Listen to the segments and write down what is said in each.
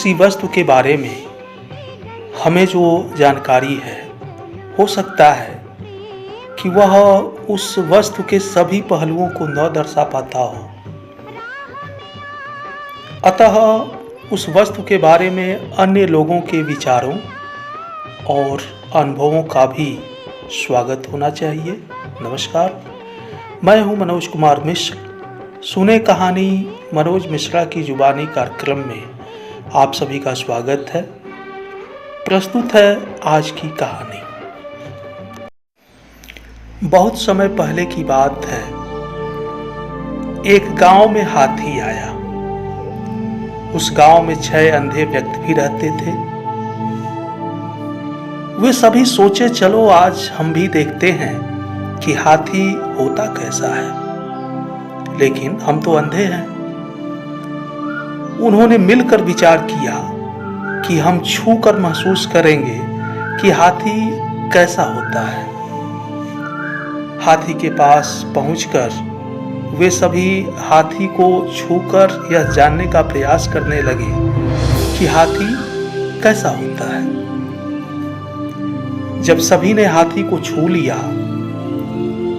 किसी वस्तु के बारे में हमें जो जानकारी है, हो सकता है कि वह उस वस्तु के सभी पहलुओं को न दर्शा पाता हो। अतः उस वस्तु के बारे में अन्य लोगों के विचारों और अनुभवों का भी स्वागत होना चाहिए। नमस्कार, मैं हूं मनोज कुमार मिश्र। सुने कहानी मनोज मिश्रा की जुबानी कार्यक्रम में आप सभी का स्वागत है। प्रस्तुत है आज की कहानी। बहुत समय पहले की बात है। एक गांव में हाथी आया। उस गांव में 6 अंधे व्यक्ति भी रहते थे। वे सभी सोचे, चलो आज हम भी देखते हैं कि हाथी होता कैसा है, लेकिन हम तो अंधे हैं। उन्होंने मिलकर विचार किया कि हम छूकर महसूस करेंगे कि हाथी कैसा होता है। हाथी के पास पहुंचकर वे सभी हाथी को छूकर यह जानने का प्रयास करने लगे कि हाथी कैसा होता है। जब सभी ने हाथी को छू लिया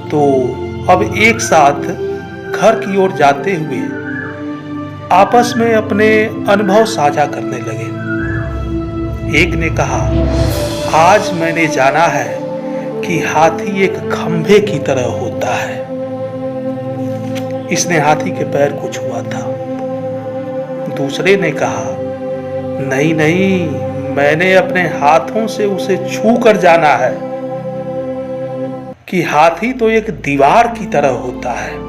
तो अब एक साथ घर की ओर जाते हुए आपस में अपने अनुभव साझा करने लगे। एक ने कहा, आज मैंने जाना है कि हाथी एक खंभे की तरह होता है। इसने हाथी के पैर को छुआ था। दूसरे ने कहा, नहीं नहीं, मैंने अपने हाथों से उसे छू कर जाना है कि हाथी तो एक दीवार की तरह होता है।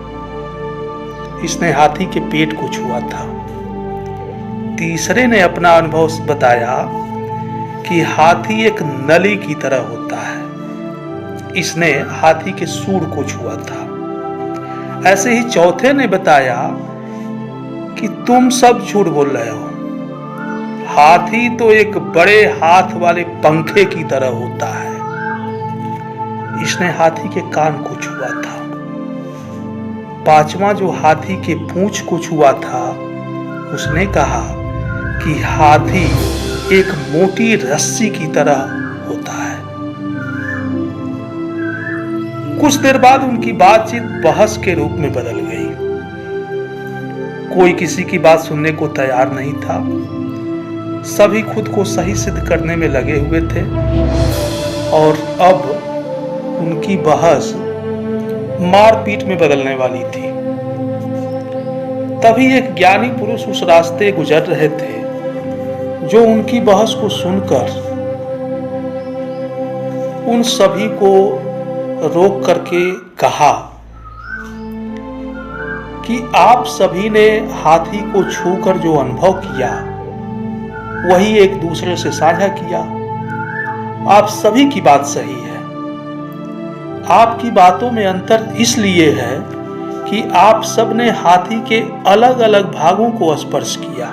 इसने हाथी के पेट को छुआ था। तीसरे ने अपना अनुभव बताया कि हाथी एक नली की तरह होता है। इसने हाथी के सूंड को छुआ था। ऐसे ही चौथे ने बताया कि तुम सब झूठ बोल रहे हो, हाथी तो एक बड़े हाथ वाले पंखे की तरह होता है। इसने हाथी के कान को छुआ था। पांचवा जो हाथी के पूंछ को छुआ था, उसने कहा कि हाथी एक मोटी रस्सी की तरह होता है। कुछ देर बाद उनकी बातचीत बहस के रूप में बदल गई। कोई किसी की बात सुनने को तैयार नहीं था। सभी खुद को सही सिद्ध करने में लगे हुए थे और अब उनकी बहस मारपीट में बदलने वाली थी। तभी एक ज्ञानी पुरुष उस रास्ते गुजर रहे थे, जो उनकी बहस को सुनकर उन सभी को रोक करके कहा कि आप सभी ने हाथी को छूकर जो अनुभव किया, वही एक दूसरे से साझा किया। आप सभी की बात सही है। आपकी बातों में अंतर इसलिए है कि आप सब ने हाथी के अलग अलग भागों को स्पर्श किया।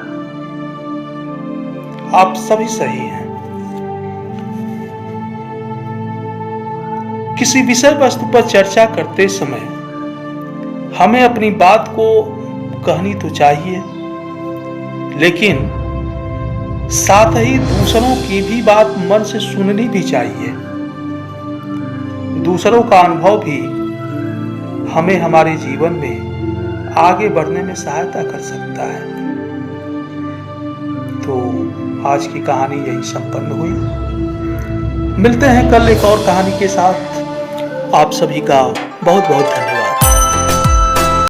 आप सभी सही हैं। किसी विषय वस्तु पर चर्चा करते समय हमें अपनी बात को कहनी तो चाहिए, लेकिन साथ ही दूसरों की भी बात मन से सुननी भी चाहिए। दूसरों का अनुभव भी हमें हमारे जीवन में आगे बढ़ने में सहायता कर सकता है। तो आज की कहानी यही संपन्न हुई। मिलते हैं कल एक और कहानी के साथ। आप सभी का बहुत बहुत धन्यवाद।